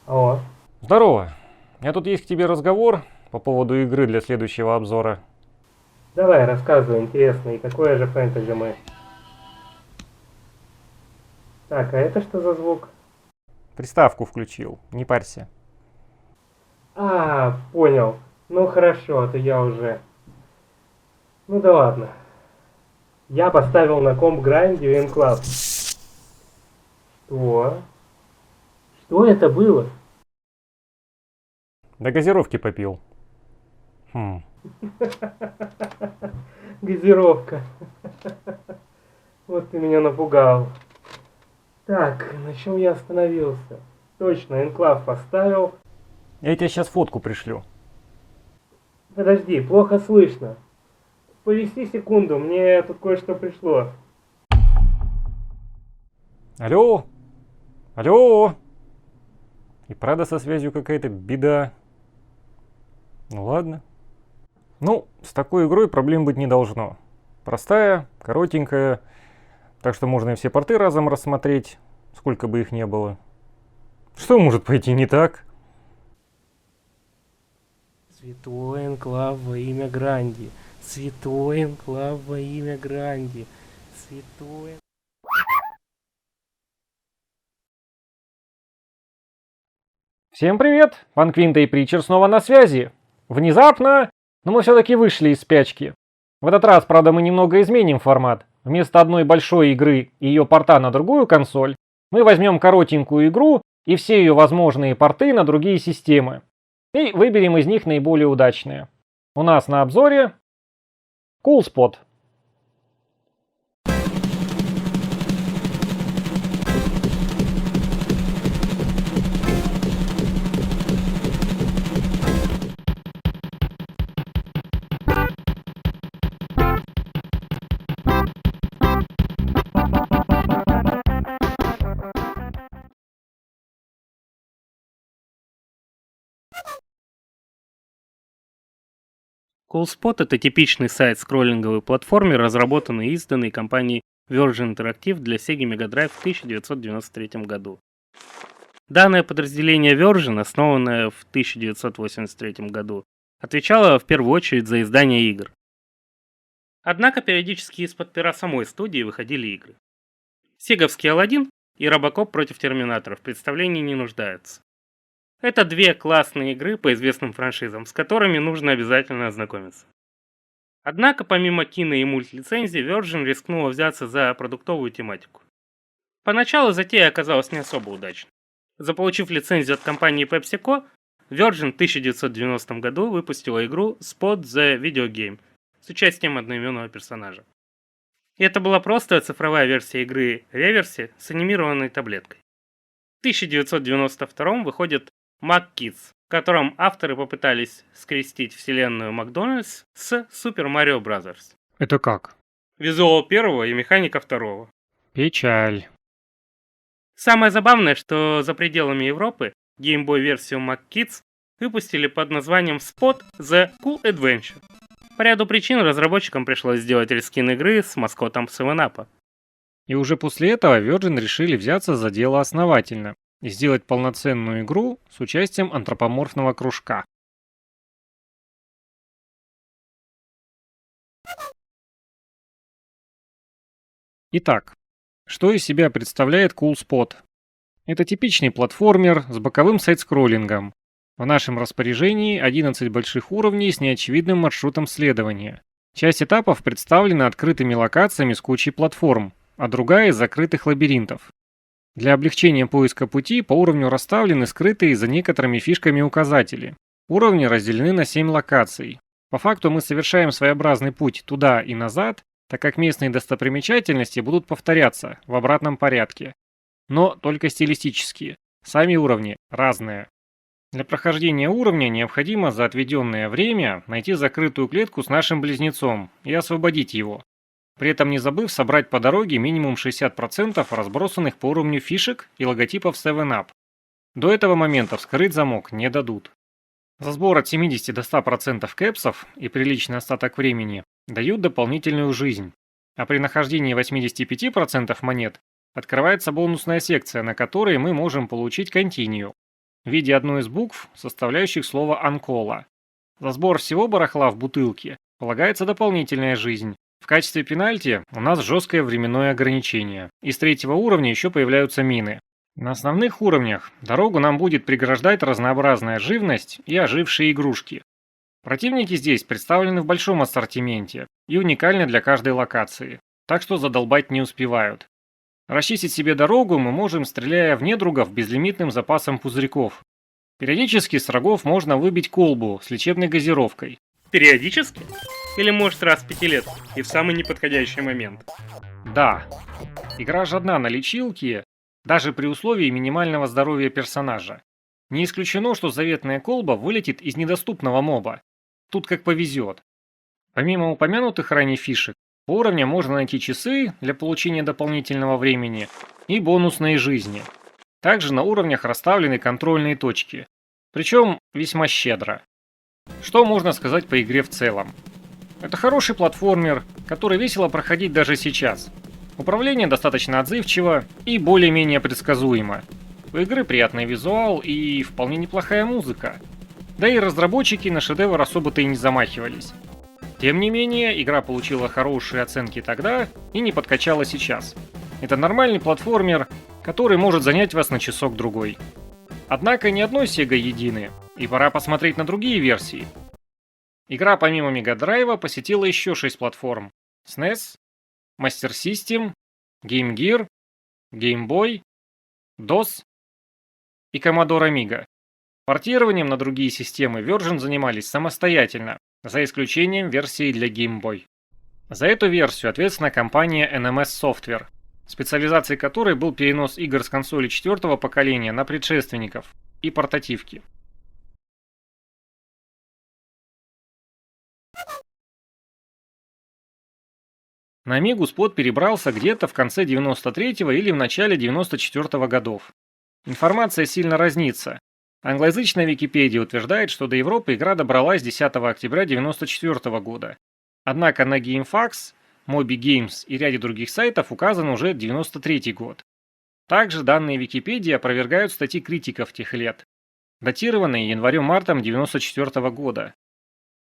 О, Здорово. У меня тут есть к тебе разговор по поводу игры для следующего обзора. давай, рассказывай, интересно, и какое же фэнтези мы? Так, а это что за звук? Приставку включил, не парься. А, понял. Ну хорошо, а то я уже... Ну да ладно. Я поставил на комп Гранди Энклав. Что? Что это было? До газировки попил. Газировка. Вот ты меня напугал. Так, на чем я остановился? Точно, Энклав поставил. Я тебе сейчас фотку пришлю. Подожди, плохо слышно. Повиси секунду, мне тут кое-что пришло. Алло? Алло? И правда со связью какая-то беда. Ну ладно. Ну, с такой игрой проблем быть не должно. Простая, коротенькая, так что можно и все порты разом рассмотреть, сколько бы их не было. Что может пойти не так? Святой Энклав во имя Гранди. Святой Энклав во имя Гранди. Святой... Всем привет! Ван Квинта и Притчер снова на связи. Внезапно, но мы все-таки вышли из спячки. В этот раз, правда, мы немного изменим формат. Вместо одной большой игры и ее порта на другую консоль, мы возьмем коротенькую игру и все ее возможные порты на другие системы. И выберем из них наиболее удачные. У нас на обзоре CoolSpot. CoolSpot — это типичный сайт скроллинговой платформы, разработанный и изданный компанией Virgin Interactive для Sega Mega Drive в 1993 году. Данное подразделение Virgin, основанное в 1983 году, отвечало в первую очередь за издание игр. Однако периодически из-под пера самой студии выходили игры. Сеговский Аладдин и Робокоп против Терминатора в представлении не нуждаются. Это две классные игры по известным франшизам, с которыми нужно обязательно ознакомиться. Однако, помимо кино и мульт-лицензий, Virgin рискнула взяться за продуктовую тематику. Поначалу затея оказалась не особо удачной. Заполучив лицензию от компании PepsiCo, Virgin в 1990 году выпустила игру Spot the Video Game с участием одноименного персонажа. И это была просто цифровая версия игры Реверси с анимированной таблеткой. В 1992 выходит McKids, в котором авторы попытались скрестить вселенную Макдональдс с Super Mario Bros. Это как? Визуал первого и механика второго. Печаль. Самое забавное, что за пределами Европы Game Boy-версию McKids выпустили под названием Spot The Cool Adventure. По ряду причин разработчикам пришлось сделать рескин игры с маскотом 7-Up. И уже после этого Virgin решили взяться за дело основательно и сделать полноценную игру с участием антропоморфного кружка. Итак, что из себя представляет CoolSpot? Это типичный платформер с боковым сайт-скроллингом. В нашем распоряжении 11 больших уровней с неочевидным маршрутом следования. Часть этапов представлена открытыми локациями с кучей платформ, а другая из закрытых лабиринтов. Для облегчения поиска пути по уровню расставлены скрытые за некоторыми фишками указатели. Уровни разделены на 7 локаций. По факту мы совершаем своеобразный путь туда и назад, так как местные достопримечательности будут повторяться в обратном порядке. Но только стилистические. Сами уровни разные. Для прохождения уровня необходимо за отведенное время найти закрытую клетку с нашим близнецом и освободить его. При этом не забыв собрать по дороге минимум 60% разбросанных по уровню фишек и логотипов 7-Up. До этого момента вскрыть замок не дадут. За сбор от 70 до 100% кэпсов и приличный остаток времени дают дополнительную жизнь. А при нахождении 85% монет открывается бонусная секция, на которой мы можем получить континью. в виде одной из букв, составляющих слово «анкола». За сбор всего барахла в бутылке полагается дополнительная жизнь. В качестве пенальти у нас жесткое временное ограничение. И с 3-го уровня еще появляются мины. На основных уровнях дорогу нам будет преграждать разнообразная живность и ожившие игрушки. Противники здесь представлены в большом ассортименте и уникальны для каждой локации, так что задолбать не успевают. Расчистить себе дорогу мы можем, стреляя в недругов безлимитным запасом пузырьков. Периодически с врагов можно выбить колбу с лечебной газировкой. Периодически? Или может раз в 5 лет и в самый неподходящий момент? Да, игра жадна на лечилки, даже при условии минимального здоровья персонажа. Не исключено, что заветная колба вылетит из недоступного моба. Тут как повезет. Помимо упомянутых ранее фишек, по уровням можно найти часы для получения дополнительного времени и бонусные жизни. Также на уровнях расставлены контрольные точки, причем весьма щедро. Что можно сказать по игре в целом? Это хороший платформер, который весело проходить даже сейчас. Управление достаточно отзывчиво и более-менее предсказуемо. У игры приятный визуал и вполне неплохая музыка. Да и разработчики на шедевр особо-то и не замахивались. Тем не менее, игра получила хорошие оценки тогда и не подкачала сейчас. Это нормальный платформер, который может занять вас на часок-другой. Однако ни одной Sega едины, и пора посмотреть на другие версии. Игра помимо Mega Drive посетила еще 6 платформ: SNES, Master System, Game Gear, Game Boy, DOS и Commodore Amiga. Портированием на другие системы Virgin занимались самостоятельно, за исключением версии для Game Boy. За эту версию ответственна компания NMS Software, специализацией которой был перенос игр с консоли 4-го поколения на предшественников и портативки. На Amigу Spot перебрался где-то в конце 93-го или в начале 94-го годов. Информация сильно разнится. Англоязычная Википедия утверждает, что до Европы игра добралась 10 октября 1994 года. Однако на GameFAQs, Moby Games и ряде других сайтов указан уже 93 год. Также данные Википедии опровергают статьи критиков тех лет, датированные январем-мартом 1994 года.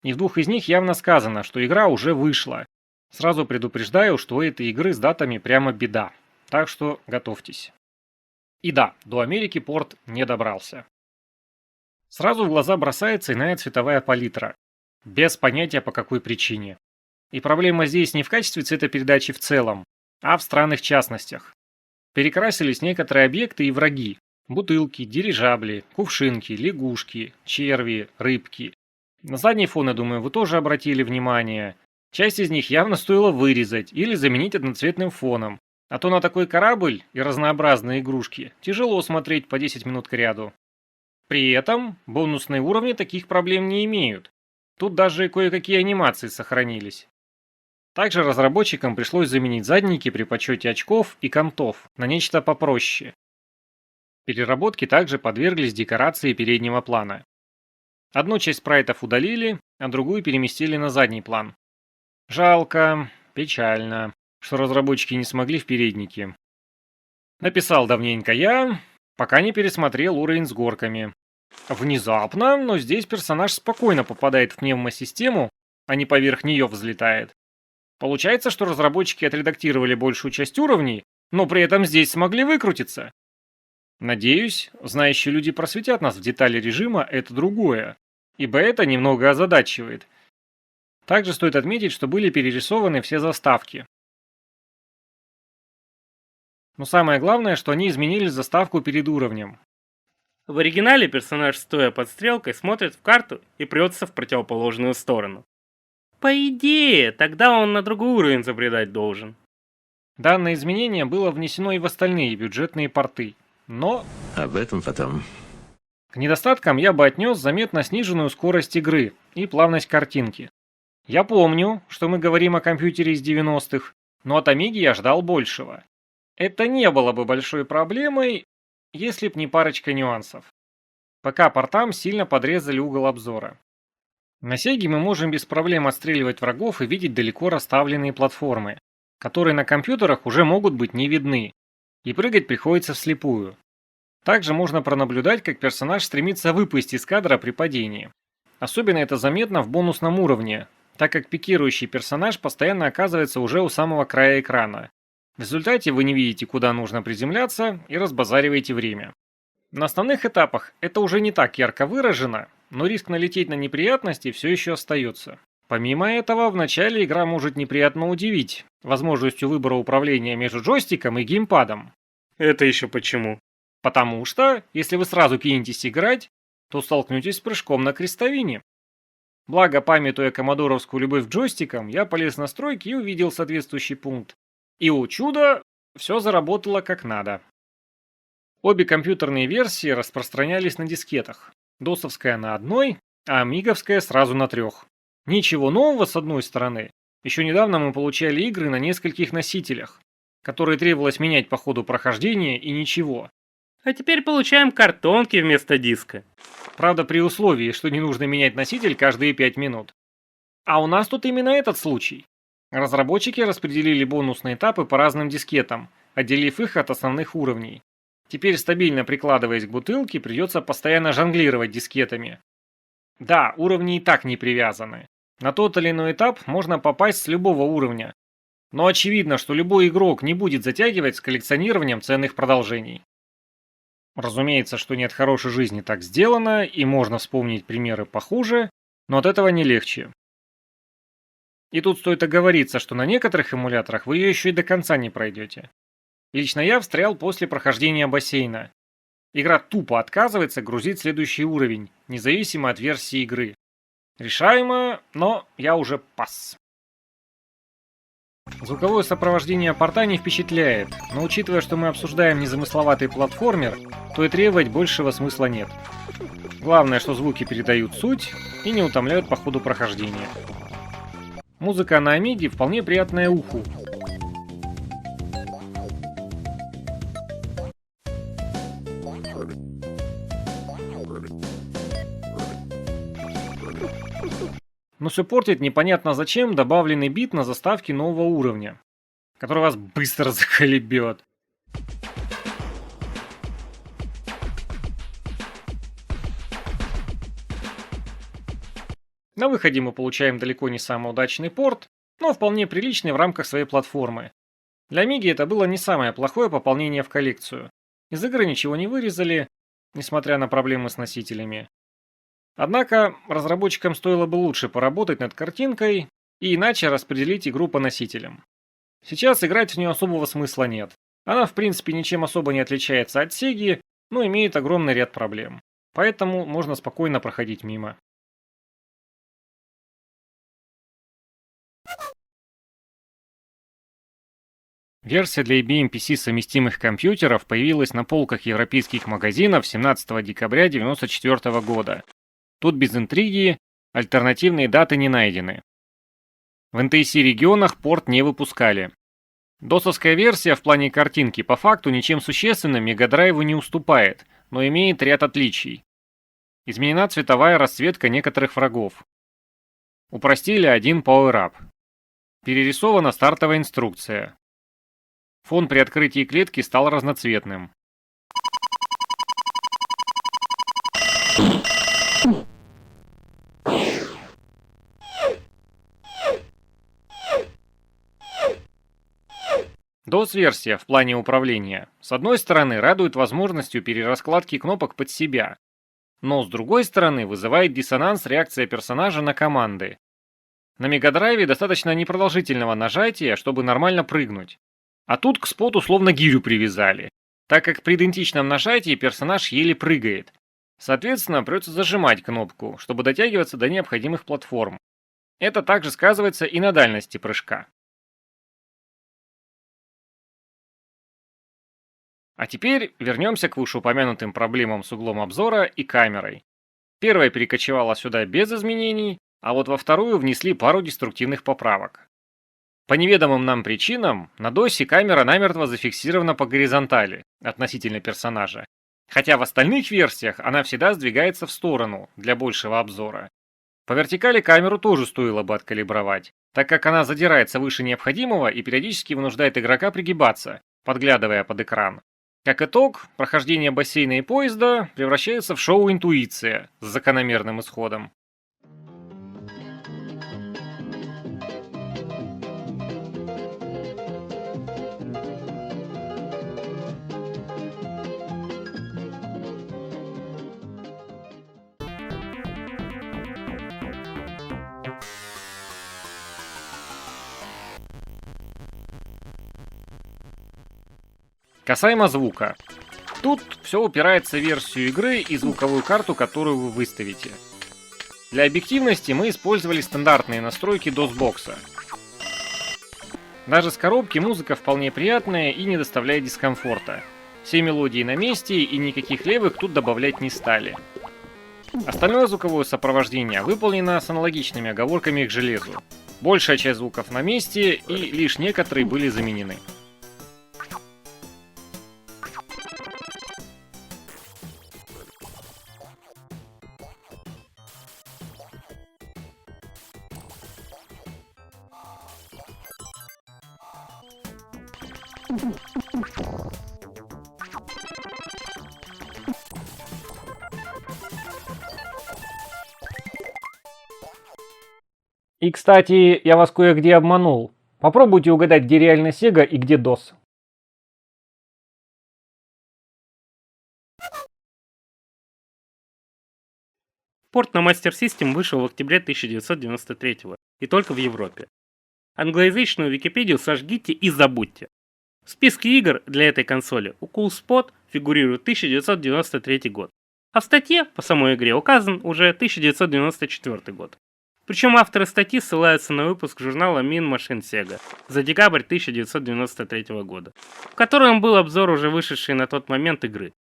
И в двух из них явно сказано, что игра уже вышла. Сразу предупреждаю, что у этой игры с датами прямо беда, так что готовьтесь. И да, до Америки порт не добрался. Сразу в глаза бросается иная цветовая палитра, без понятия по какой причине. И проблема здесь не в качестве цветопередачи в целом, а в странных частностях. Перекрасились некоторые объекты и враги: бутылки, дирижабли, кувшинки, лягушки, черви, рыбки. На задний фон, я думаю, вы тоже обратили внимание. Часть из них явно стоило вырезать или заменить одноцветным фоном, а то на такой корабль и разнообразные игрушки тяжело смотреть по 10 минут кряду. При этом бонусные уровни таких проблем не имеют. Тут даже кое-какие анимации сохранились. Также разработчикам пришлось заменить задники при подсчете очков и контов на нечто попроще. Переработки также подверглись декорации переднего плана. Одну часть спрайтов удалили, а другую переместили на задний план. Жалко, печально, что разработчики не смогли в переднике. Написал давненько я, пока не пересмотрел уровень с горками. Внезапно, но здесь персонаж спокойно попадает в пневмосистему, а не поверх нее взлетает. Получается, что разработчики отредактировали большую часть уровней, но при этом здесь смогли выкрутиться. Надеюсь, знающие люди просветят нас в детали режима «это другое», ибо это немного озадачивает. Также стоит отметить, что были перерисованы все заставки. Но самое главное, что они изменили заставку перед уровнем. В оригинале персонаж, стоя под стрелкой, смотрит в карту и прется в противоположную сторону. По идее, тогда он на другой уровень забредать должен. Данное изменение было внесено и в остальные бюджетные порты, но Об этом потом. к недостаткам я бы отнес заметно сниженную скорость игры и плавность картинки. Я помню, что мы говорим о компьютере из 90-х, но от Амиги я ждал большего. Это не было бы большой проблемой, если б не парочка нюансов. ПК портам сильно подрезали угол обзора. На Сеге мы можем без проблем отстреливать врагов и видеть далеко расставленные платформы, которые на компьютерах уже могут быть не видны, и прыгать приходится вслепую. Также можно пронаблюдать, как персонаж стремится выпасть из кадра при падении. Особенно это заметно в бонусном уровне, так как пикирующий персонаж постоянно оказывается уже у самого края экрана. В результате вы не видите, куда нужно приземляться, и разбазариваете время. На основных этапах это уже не так ярко выражено, но риск налететь на неприятности все еще остается. Помимо этого, в начале игра может неприятно удивить возможностью выбора управления между джойстиком и геймпадом. Это еще почему? Потому что, если вы сразу кинетесь играть, то столкнетесь с прыжком на крестовине. Благо, памятуя коммодоровскую любовь к джойстикам, я полез в настройки и увидел соответствующий пункт. И, о чудо, все заработало как надо. Обе компьютерные версии распространялись на дискетах. Досовская на одной, а амиговская сразу на 3. Ничего нового с одной стороны. Еще недавно мы получали игры на нескольких носителях, которые требовалось менять по ходу прохождения, и ничего. А теперь получаем картонки вместо диска. Правда, при условии, что не нужно менять носитель каждые 5 минут. А у нас тут именно этот случай. Разработчики распределили бонусные этапы по разным дискетам, отделив их от основных уровней. Теперь, стабильно прикладываясь к бутылке, придется постоянно жонглировать дискетами. Да, уровни и так не привязаны. На тот или иной этап можно попасть с любого уровня. Но очевидно, что любой игрок не будет затягивать с коллекционированием ценных продолжений. Разумеется, что нет хорошей жизни так сделано, и можно вспомнить примеры похуже, но от этого не легче. И тут стоит оговориться, что на некоторых эмуляторах вы ее еще и до конца не пройдете. Лично я встрял после прохождения бассейна. Игра тупо отказывается грузить следующий уровень, независимо от версии игры. Решаемо, но я уже пас. Звуковое сопровождение порта не впечатляет, но учитывая, что мы обсуждаем незамысловатый платформер, то и требовать большего смысла нет. Главное, что звуки передают суть и не утомляют по ходу прохождения. Музыка на Амиге вполне приятная уху. Но все портит непонятно зачем добавленный бит на заставке нового уровня, который вас быстро заколебет. На выходе мы получаем далеко не самый удачный порт, но вполне приличный в рамках своей платформы. Для Амиги это было не самое плохое пополнение в коллекцию. Из игры ничего не вырезали, несмотря на проблемы с носителями. Однако разработчикам стоило бы лучше поработать над картинкой и иначе распределить игру по носителям. Сейчас играть в нее особого смысла нет. Она в принципе ничем особо не отличается от Сеги, но имеет огромный ряд проблем. Поэтому можно спокойно проходить мимо. Версия для IBM PC совместимых компьютеров появилась на полках европейских магазинов 17 декабря 1994 года. Тут без интриги, альтернативные даты не найдены. В NTSC регионах порт не выпускали. Досовская версия в плане картинки по факту ничем существенным Мегадрайву не уступает, но имеет ряд отличий. Изменена цветовая расцветка некоторых врагов. Упростили один power-up. Перерисована стартовая инструкция. Фон при открытии клетки стал разноцветным. DOS-версия в плане управления, с одной стороны, радует возможностью перераскладки кнопок под себя, но с другой стороны вызывает диссонанс реакция персонажа на команды. На Мегадрайве достаточно непродолжительного нажатия, чтобы нормально прыгнуть. А тут к споту словно гирю привязали, так как при идентичном нажатии персонаж еле прыгает. Соответственно, придется зажимать кнопку, чтобы дотягиваться до необходимых платформ. Это также сказывается и на дальности прыжка. А теперь вернемся к вышеупомянутым проблемам с углом обзора и камерой. Первая перекочевала сюда без изменений, а вот во вторую внесли пару деструктивных поправок. По неведомым нам причинам, на DOS камера намертво зафиксирована по горизонтали относительно персонажа, хотя в остальных версиях она всегда сдвигается в сторону для большего обзора. По вертикали камеру тоже стоило бы откалибровать, так как она задирается выше необходимого и периодически вынуждает игрока пригибаться, подглядывая под экран. Как итог, прохождение бассейна и поезда превращается в шоу «Интуиция» с закономерным исходом. Касаемо звука. Тут все упирается в версию игры и звуковую карту, которую вы выставите. Для объективности мы использовали стандартные настройки DOS-бокса. Даже с коробки музыка вполне приятная и не доставляет дискомфорта. Все мелодии на месте и никаких левых тут добавлять не стали. Остальное звуковое сопровождение выполнено с аналогичными оговорками к железу. Большая часть звуков на месте и лишь некоторые были заменены. И, кстати, я вас кое-где обманул. Попробуйте угадать, где реально Sega и где DOS. Порт на Master System вышел в октябре 1993 и только в Европе. Англоязычную Википедию сожгите и забудьте. В списке игр для этой консоли у CoolSpot фигурирует 1993 год, а в статье по самой игре указан уже 1994 год. Причем авторы статьи ссылаются на выпуск журнала Mean Machine Sega за декабрь 1993 года, в котором был обзор уже вышедшей на тот момент игры.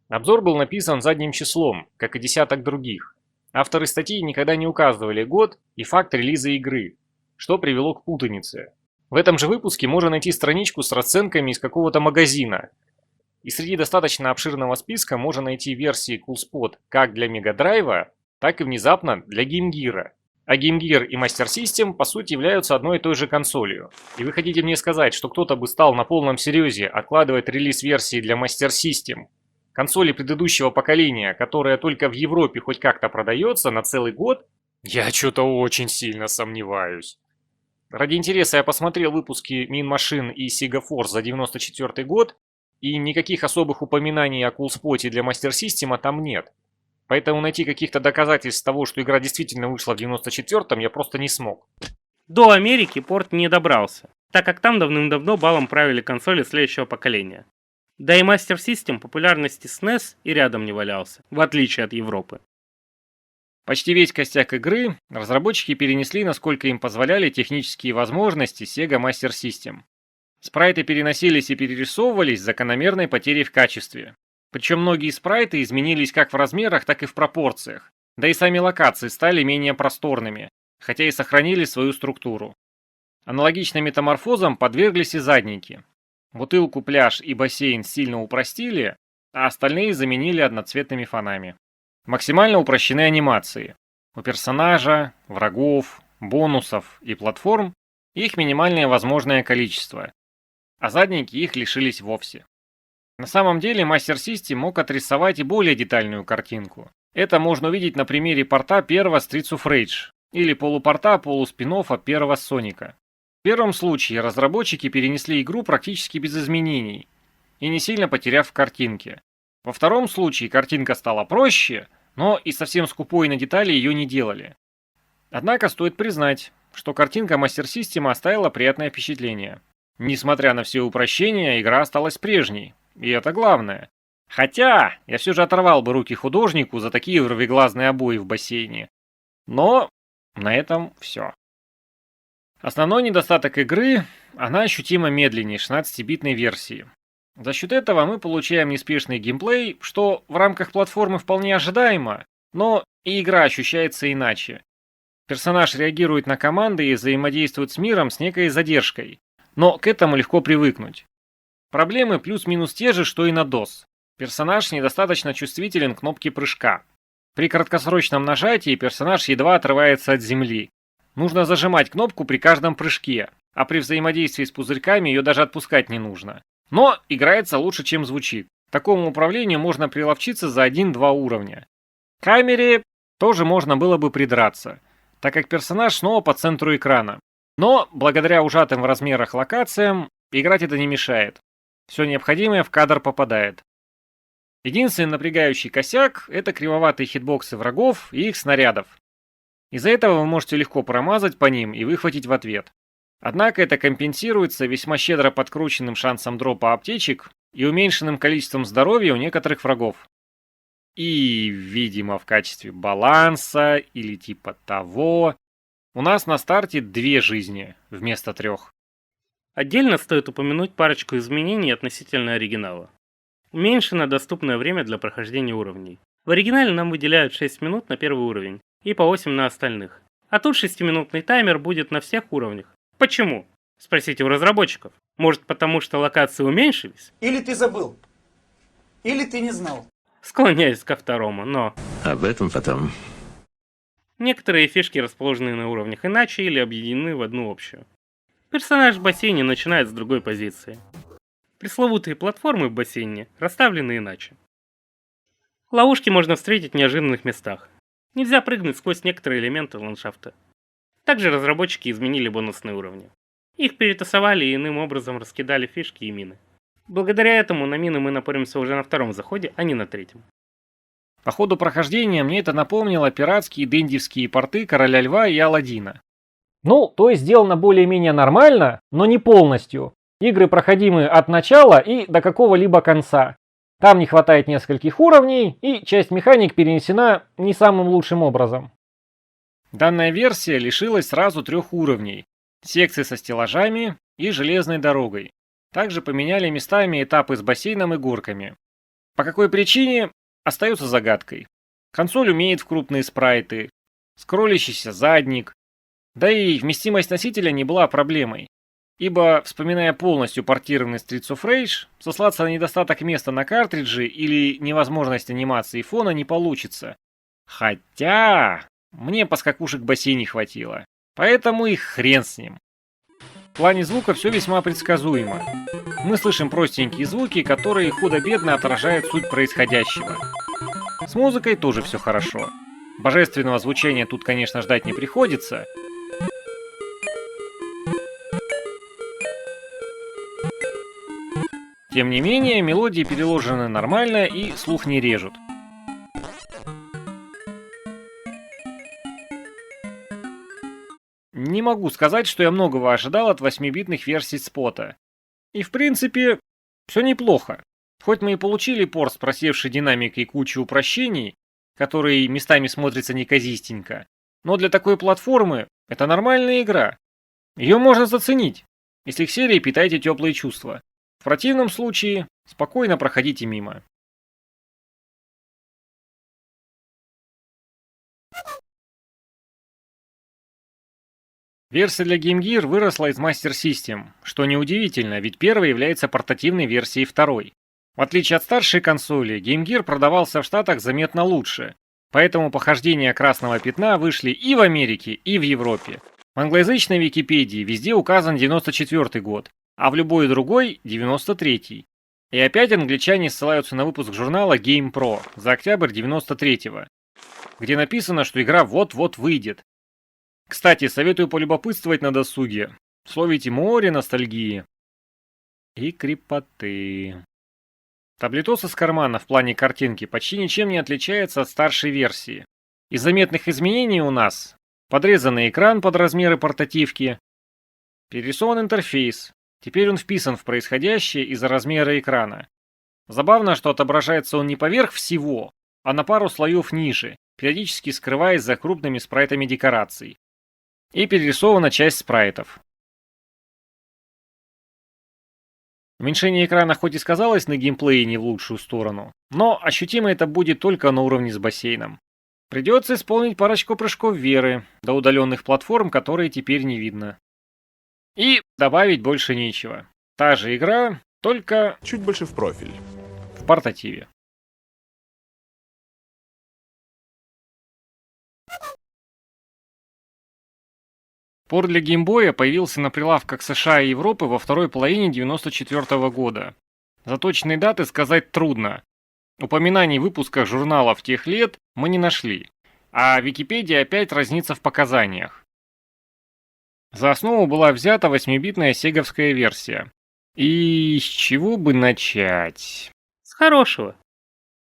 Обзор был написан задним числом, как и десяток других. Авторы статьи никогда не указывали год и факт релиза игры, что привело к путанице. В этом же выпуске можно найти страничку с расценками из какого-то магазина. И среди достаточно обширного списка можно найти версии CoolSpot как для Mega Drive, так и внезапно для Game Gear. А Game Gear и Master System по сути являются одной и той же консолью. И вы хотите мне сказать, что кто-то бы стал на полном серьезе откладывать релиз версии для Master System, консоли предыдущего поколения, которая только в Европе хоть как-то продается, на целый год? Я что-то очень сильно сомневаюсь. Ради интереса я посмотрел выпуски Mean Machine и Sega Force за 94 год, и никаких особых упоминаний о CoolSpot для Master System там нет. Поэтому найти каких-то доказательств того, что игра действительно вышла в 94-м, я просто не смог. До Америки порт не добрался, так как там давным-давно балом правили консоли следующего поколения. Да и Master System популярности SNES и рядом не валялся, в отличие от Европы. Почти весь костяк игры разработчики перенесли, насколько им позволяли технические возможности Sega Master System. Спрайты переносились и перерисовывались с закономерной потерей в качестве. Причем многие спрайты изменились как в размерах, так и в пропорциях. Да и сами локации стали менее просторными, хотя и сохранили свою структуру. Аналогичным метаморфозам подверглись и задники. Бутылку, пляж и бассейн сильно упростили, а остальные заменили одноцветными фонами. Максимально упрощены анимации. У персонажа, врагов, бонусов и платформ их минимальное возможное количество, а задники их лишились вовсе. На самом деле Master System мог отрисовать и более детальную картинку. Это можно увидеть на примере порта первого Streets of Rage или полупорта полуспин-оффа первого Соника. В первом случае разработчики перенесли игру практически без изменений и не сильно потеряв в картинке. Во втором случае картинка стала проще, но и совсем скупой на детали ее не делали. Однако стоит признать, что картинка Master System оставила приятное впечатление. Несмотря на все упрощения, игра осталась прежней, и это главное. Хотя, я все же оторвал бы руки художнику за такие вровеглазные обои в бассейне. Но на этом все. Основной недостаток игры – она ощутимо медленнее 16-битной версии. За счет этого мы получаем неспешный геймплей, что в рамках платформы вполне ожидаемо, но и игра ощущается иначе. Персонаж реагирует на команды и взаимодействует с миром с некой задержкой, но к этому легко привыкнуть. Проблемы плюс-минус те же, что и на DOS. Персонаж недостаточно чувствителен к кнопке прыжка. При краткосрочном нажатии персонаж едва отрывается от земли. Нужно зажимать кнопку при каждом прыжке, а при взаимодействии с пузырьками ее даже отпускать не нужно. Но играется лучше, чем звучит. К такому управлению можно приловчиться за 1-2 уровня. К камере тоже можно было бы придраться, так как персонаж снова по центру экрана. Но, благодаря ужатым в размерах локациям, играть это не мешает. Все необходимое в кадр попадает. Единственный напрягающий косяк – это кривоватые хитбоксы врагов и их снарядов. Из-за этого вы можете легко промазать по ним и выхватить в ответ. Однако это компенсируется весьма щедро подкрученным шансом дропа аптечек и уменьшенным количеством здоровья у некоторых врагов. И, видимо, в качестве баланса или типа того, у нас на старте 2 жизни вместо 3. Отдельно стоит упомянуть парочку изменений относительно оригинала. Уменьшено доступное время для прохождения уровней. В оригинале нам выделяют 6 минут на первый уровень и по 8 на остальных. А тут 6-минутный таймер будет на всех уровнях. Почему? Спросите у разработчиков. Может, потому что локации уменьшились? Или ты забыл, или ты не знал. Склоняюсь ко второму, но Об этом потом. некоторые фишки расположены на уровнях иначе или объединены в одну общую. Персонаж в бассейне начинает с другой позиции. Пресловутые платформы в бассейне расставлены иначе. Ловушки можно встретить в неожиданных местах. Нельзя прыгнуть сквозь некоторые элементы ландшафта. Также разработчики изменили бонусные уровни. Их перетасовали и иным образом раскидали фишки и мины. Благодаря этому на мины мы напоримся уже на втором заходе, а не на третьем. По ходу прохождения мне это напомнило пиратские дендивские порты Короля Льва и Аладдина. Ну, то есть сделано более-менее нормально, но не полностью. Игры проходимы от начала и до какого-либо конца. Там не хватает нескольких уровней, и часть механик перенесена не самым лучшим образом. Данная версия лишилась сразу 3 уровней, секции со стеллажами и железной дорогой. Также поменяли местами этапы с бассейном и горками. По какой причине, остается загадкой. Консоль умеет в крупные спрайты, скроллящийся задник, да и вместимость носителя не была проблемой. Ибо, вспоминая полностью портированный Streets of Rage, сослаться на недостаток места на картридже или невозможность анимации фона не получится. Хотя, мне поскакушек в бассейне хватило. Поэтому и хрен с ним. В плане звука все весьма предсказуемо. Мы слышим простенькие звуки, которые худо-бедно отражают суть происходящего. С музыкой тоже все хорошо. Божественного звучания тут, конечно, ждать не приходится. Тем не менее, мелодии переложены нормально и слух не режут. Не могу сказать, что я многого ожидал от 8-битных версий спота. И в принципе, все неплохо. Хоть мы и получили порт с просевшей динамикой и кучей упрощений, которые местами смотрятся неказистенько, но для такой платформы это нормальная игра. Ее можно заценить, если к серии питаете теплые чувства. В противном случае спокойно проходите мимо. Версия для Game Gear выросла из Master System, что неудивительно, ведь первая является портативной версией второй. В отличие от старшей консоли, Game Gear продавался в Штатах заметно лучше, поэтому похождения красного пятна вышли и в Америке, и в Европе. В англоязычной Википедии везде указан 94 год, а в любой другой 93-й. И опять англичане ссылаются на выпуск журнала Game Pro за октябрь 93-го, где написано, что игра вот-вот выйдет. Кстати, советую полюбопытствовать на досуге. Словите море ностальгии и крепоты. Таблетос из кармана в плане картинки почти ничем не отличается от старшей версии. Из заметных изменений у нас подрезанный экран под размеры портативки, перерисован интерфейс, теперь он вписан в происходящее из-за размера экрана. Забавно, что отображается он не поверх всего, а на пару слоев ниже, периодически скрываясь за крупными спрайтами декораций. И перерисована часть спрайтов. Уменьшение экрана хоть и сказалось на геймплее не в лучшую сторону, но ощутимо это будет только на уровне с бассейном. Придется исполнить парочку прыжков веры до удаленных платформ, которые теперь не видно. И добавить больше нечего. Та же игра, только Чуть больше в профиль. в портативе. Порт для геймбоя появился на прилавках США и Европы во второй половине 1994 года. За точные даты сказать трудно. Упоминаний в выпусках журналов тех лет мы не нашли, а Википедия опять разнится в показаниях. За основу была взята 8-битная сеговская версия. И с чего бы начать? С хорошего.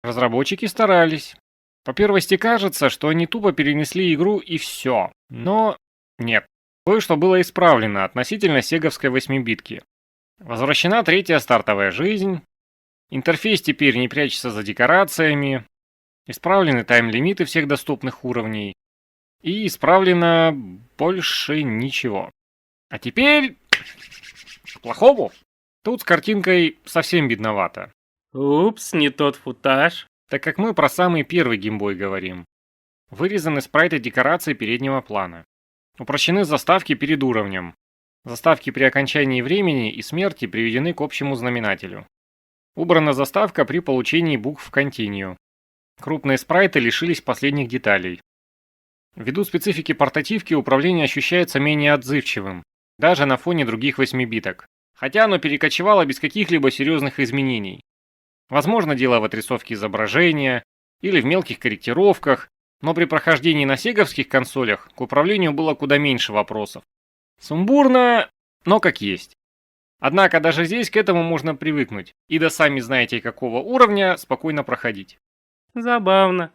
Разработчики старались. По первости кажется, что они тупо перенесли игру и все. Но нет. Кое-что было исправлено относительно сеговской 8-битки. Возвращена третья стартовая жизнь. Интерфейс теперь не прячется за декорациями. Исправлены тайм-лимиты всех доступных уровней. И исправлено больше ничего. А теперь к плохому. Тут с картинкой совсем бедновато. Упс, не тот футаж. Так как мы про самый первый геймбой говорим. Вырезаны спрайты декораций переднего плана. Упрощены заставки перед уровнем. Заставки при окончании времени и смерти приведены к общему знаменателю. Убрана заставка при получении букв Continue. Крупные спрайты лишились последних деталей. Ввиду специфики портативки управление ощущается менее отзывчивым, даже на фоне других 8-биток. Хотя оно перекочевало без каких-либо серьезных изменений. Возможно, дело в отрисовке изображения или в мелких корректировках, но при прохождении на сеговских консолях к управлению было куда меньше вопросов. Сумбурно, но как есть. Однако даже здесь к этому можно привыкнуть, и до сами знаете какого уровня спокойно проходить. Забавно.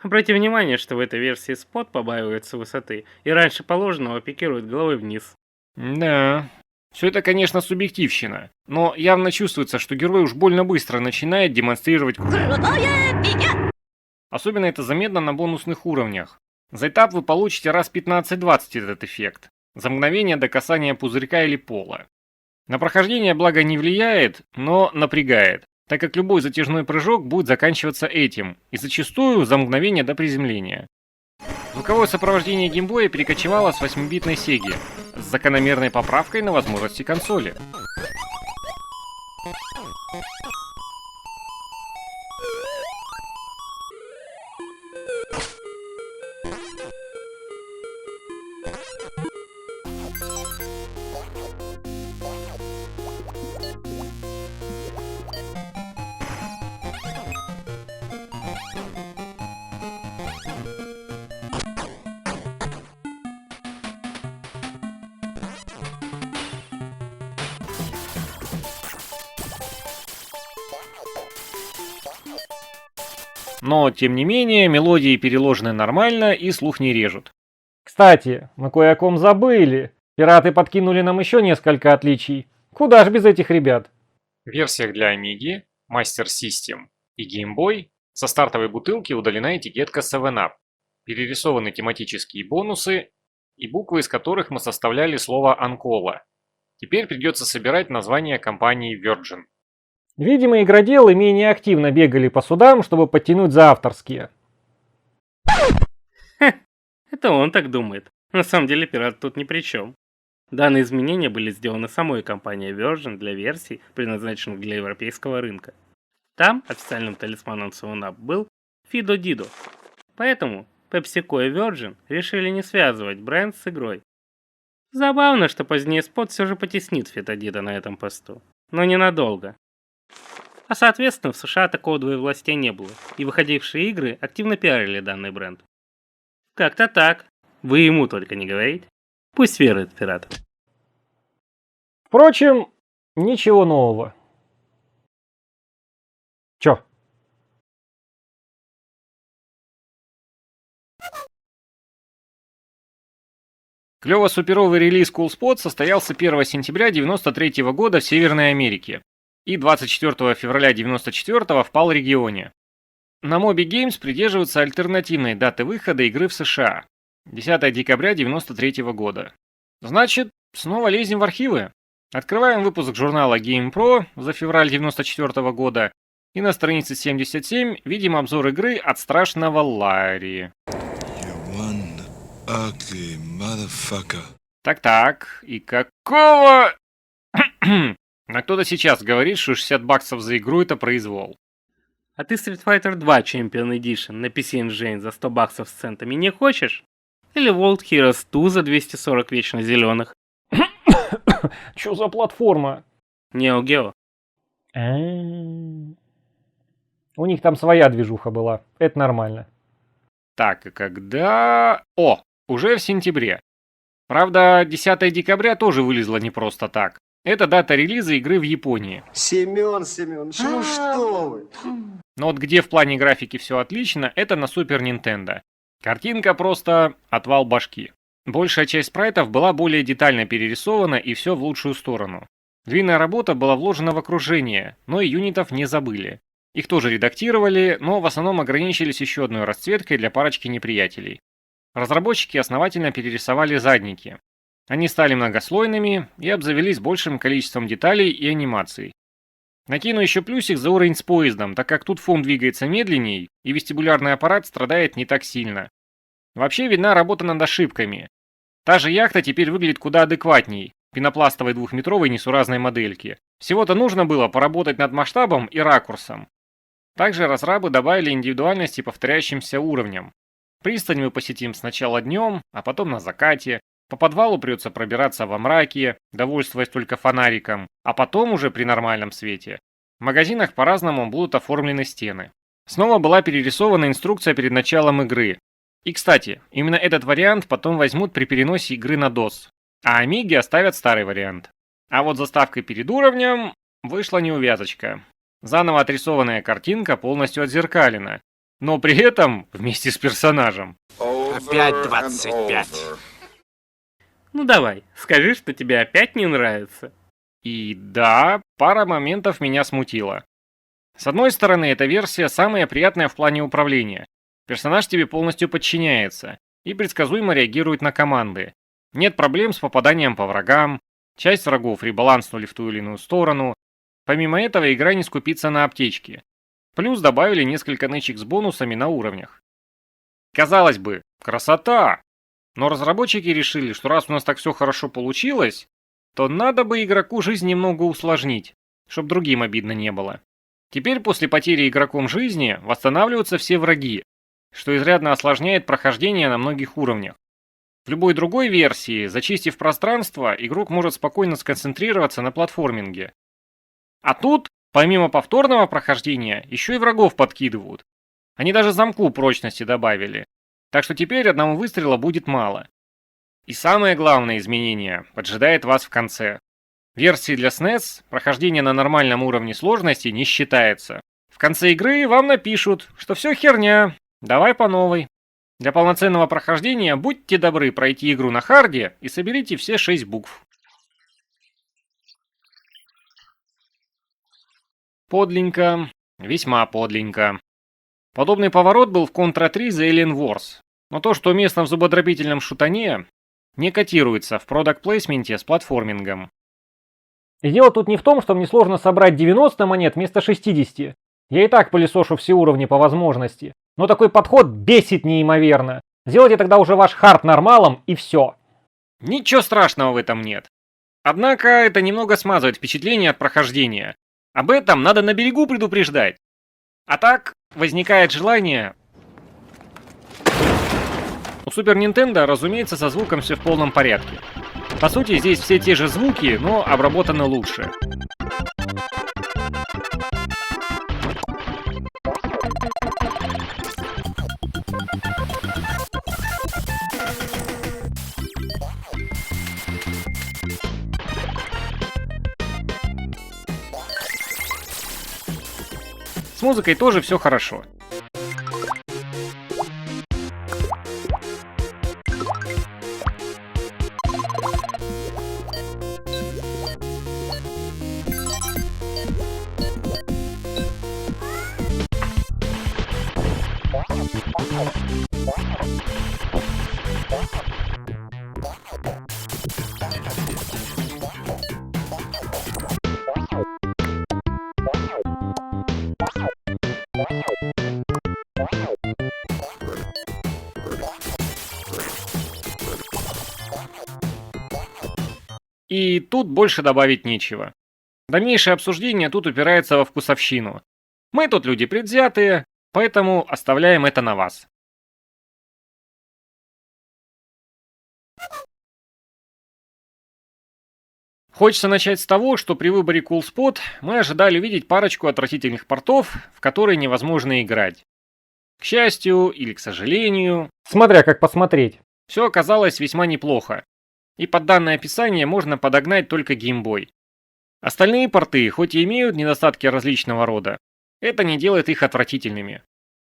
Обрати внимание, что в этой версии спот побаивается высоты и раньше положенного пикирует головой вниз. Да, все это, конечно, субъективщина, но явно чувствуется, что герой уж больно быстро начинает демонстрировать Особенно это заметно на бонусных уровнях. За этап вы получите раз 15-20 этот эффект, за мгновение до касания пузырька или пола. На прохождение, благо, не влияет, но напрягает, так как любой затяжной прыжок будет заканчиваться этим, и зачастую за мгновение до приземления. Звуковое сопровождение геймбоя перекочевало с 8-битной Сеги, с закономерной поправкой на возможности консоли. Но, тем не менее, мелодии переложены нормально и слух не режут. Кстати, мы кое о ком забыли. Пираты подкинули нам еще несколько отличий. Куда ж без этих ребят? В версиях для Amiga, Master System и Game Boy со стартовой бутылки удалена этикетка 7up, перерисованы тематические бонусы и буквы из которых мы составляли слово «Анкола». Теперь придется собирать название компании Virgin. Видимо, игроделы менее активно бегали по судам, чтобы подтянуть за авторские. Это он так думает. На самом деле пират тут ни при чем. Данные изменения были сделаны самой компанией Virgin для версий, предназначенных для европейского рынка. Там официальным талисманом 7up был Fido Dido. Поэтому PepsiCo и Virgin решили не связывать бренд с игрой. Забавно, что позднее спот все же потеснит Fido Dido на этом посту. Но ненадолго. А соответственно в США такого двоевластия не было, и выходившие игры активно пиарили данный бренд. Как-то так. Вы ему только не говорите. Пусть верует пиратам. Впрочем, ничего нового. Чё? Клёво-суперовый релиз Cool Spot состоялся 1 сентября 1993 года в Северной Америке и 24 февраля 1994 в PAL-регионе. На Moby Games придерживаются альтернативной даты выхода игры в США – 10 декабря 1993 года. Значит, снова лезем в архивы. Открываем выпуск журнала GamePro за февраль 1994 года и на странице 77 видим обзор игры от страшного Ларри. Так, и какого... А кто-то сейчас говорит, что 60 баксов за игру это произвол. А ты Street Fighter 2 Champion Edition на PC Engine за 100 баксов с центами не хочешь? Или World Heroes 2 за 240 вечно зеленых. Чё за платформа? Neo Geo. У них там своя движуха была. Это нормально. Так, и когда... О, уже в сентябре. Правда, 10 декабря тоже вылезла не просто так. Это дата релиза игры в Японии. Семен Семенович, ну что вы? Но вот где в плане графики все отлично, это на Супер Нинтендо. Картинка просто отвал башки. Большая часть спрайтов была более детально перерисована и все в лучшую сторону. Длинная работа была вложена в окружение, но и юнитов не забыли. Их тоже редактировали, но в основном ограничились еще одной расцветкой для парочки неприятелей. Разработчики основательно перерисовали задники. Они стали многослойными и обзавелись большим количеством деталей и анимаций. Накину еще плюсик за уровень с поездом, так как тут фон двигается медленней и вестибулярный аппарат страдает не так сильно. Вообще видна работа над ошибками. Та же яхта теперь выглядит куда адекватней пенопластовой двухметровой несуразной модельки. Всего-то нужно было поработать над масштабом и ракурсом. Также разрабы добавили индивидуальности повторяющимся уровням. Пристань мы посетим сначала днем, а потом на закате. По подвалу придется пробираться во мраке, довольствуясь только фонариком, а потом уже при нормальном свете. В магазинах по-разному будут оформлены стены. Снова была перерисована инструкция перед началом игры. И, кстати, именно этот вариант потом возьмут при переносе игры на DOS, а Амиги оставят старый вариант. А вот заставкой перед уровнем вышла неувязочка. Заново отрисованная картинка полностью отзеркалена, но при этом вместе с персонажем. Опять 25. Ну давай, скажи, что тебе опять не нравится. И да, пара моментов меня смутила. С одной стороны, эта версия самая приятная в плане управления. Персонаж тебе полностью подчиняется и предсказуемо реагирует на команды. Нет проблем с попаданием по врагам, часть врагов ребаланснули в ту или иную сторону. Помимо этого, игра не скупится на аптечки. Плюс добавили несколько нычек с бонусами на уровнях. Казалось бы, красота! Но разработчики решили, что раз у нас так все хорошо получилось, то надо бы игроку жизнь немного усложнить, чтобы другим обидно не было. Теперь после потери игроком жизни восстанавливаются все враги, что изрядно осложняет прохождение на многих уровнях. В любой другой версии, зачистив пространство, игрок может спокойно сконцентрироваться на платформинге. А тут, помимо повторного прохождения, еще и врагов подкидывают. Они даже замку прочности добавили. Так что теперь одного выстрела будет мало. И самое главное изменение поджидает вас в конце. В версии для SNES прохождение на нормальном уровне сложности не считается. В конце игры вам напишут, что все херня, давай по новой. Для полноценного прохождения будьте добры пройти игру на харде и соберите все 6 букв. Подленько, весьма подленько. Подобный поворот был в Contra 3 The Alien Wars, но то, что уместно в зубодробительном шутане, не котируется в продакт-плейсменте с платформингом. И дело тут не в том, что мне сложно собрать 90 монет вместо 60. Я и так пылесошу все уровни по возможности. Но такой подход бесит неимоверно. Сделайте тогда уже ваш хард нормалом и все. Ничего страшного в этом нет. Однако это немного смазывает впечатление от прохождения. Об этом надо на берегу предупреждать. А так возникает желание... У Супер Нинтендо, разумеется, со звуком все в полном порядке. По сути, здесь все те же звуки, но обработаны лучше. С музыкой тоже все хорошо. И тут больше добавить нечего. Дальнейшее обсуждение тут упирается во вкусовщину. Мы тут люди предвзятые, поэтому оставляем это на вас. Хочется начать с того, что при выборе CoolSpot мы ожидали увидеть парочку отвратительных портов, в которые невозможно играть. К счастью или к сожалению, Смотря как посмотреть. все оказалось весьма неплохо. И под данное описание можно подогнать только Game Boy. Остальные порты, хоть и имеют недостатки различного рода, это не делает их отвратительными.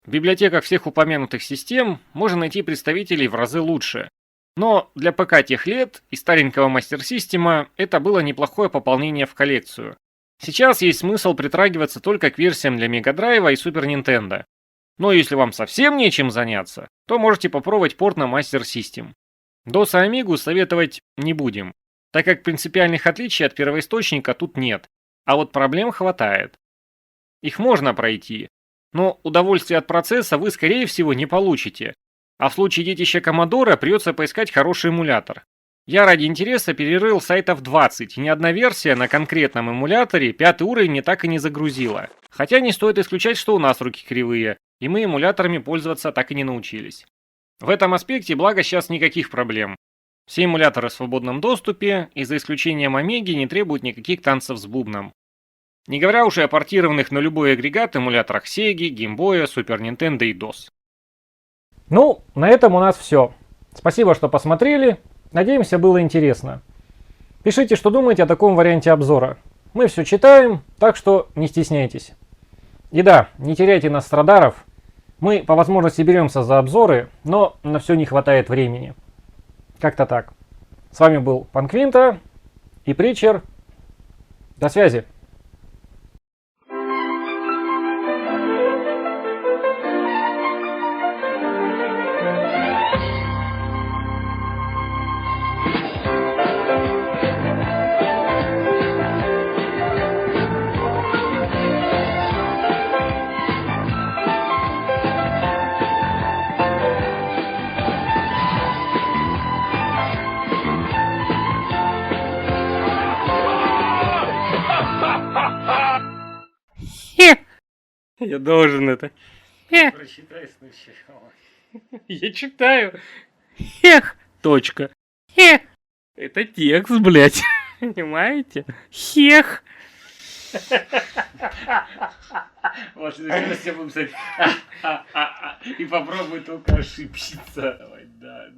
В библиотеках всех упомянутых систем можно найти представителей в разы лучше. Но для ПК тех лет и старенького Master System это было неплохое пополнение в коллекцию. Сейчас есть смысл притрагиваться только к версиям для Mega Drive и Super Nintendo. Но если вам совсем нечем заняться, то можете попробовать порт на Master System. DOS и Amiga советовать не будем, так как принципиальных отличий от первоисточника тут нет, а вот проблем хватает. Их можно пройти, но удовольствие от процесса вы скорее всего не получите, а в случае детища Commodore придется поискать хороший эмулятор. Я ради интереса перерыл сайтов 20, и ни одна версия на конкретном эмуляторе 5-й уровень мне так и не загрузила. Хотя не стоит исключать, что у нас руки кривые, и мы эмуляторами пользоваться так и не научились. В этом аспекте, благо, сейчас никаких проблем. Все эмуляторы в свободном доступе, и за исключением Amiga не требуют никаких танцев с бубном. Не говоря уже о портированных на любой агрегат эмуляторах Sega, Game Boy, Super Nintendo и DOS. Ну, на этом у нас все. Спасибо, что посмотрели. Надеемся, было интересно. Пишите, что думаете о таком варианте обзора. Мы все читаем, так что не стесняйтесь. И да, не теряйте нас, страдаров. Мы по возможности беремся за обзоры, но на все не хватает времени. Как-то так. С вами был Панквинта и Притчер. До связи. Я должен это. Прочитай сначала. Я читаю. Хех. Точка. Хех. Это текст, блядь. Понимаете? Хех. Вот, сейчас я буду писать. И попробуй только ошибиться. Давай, да.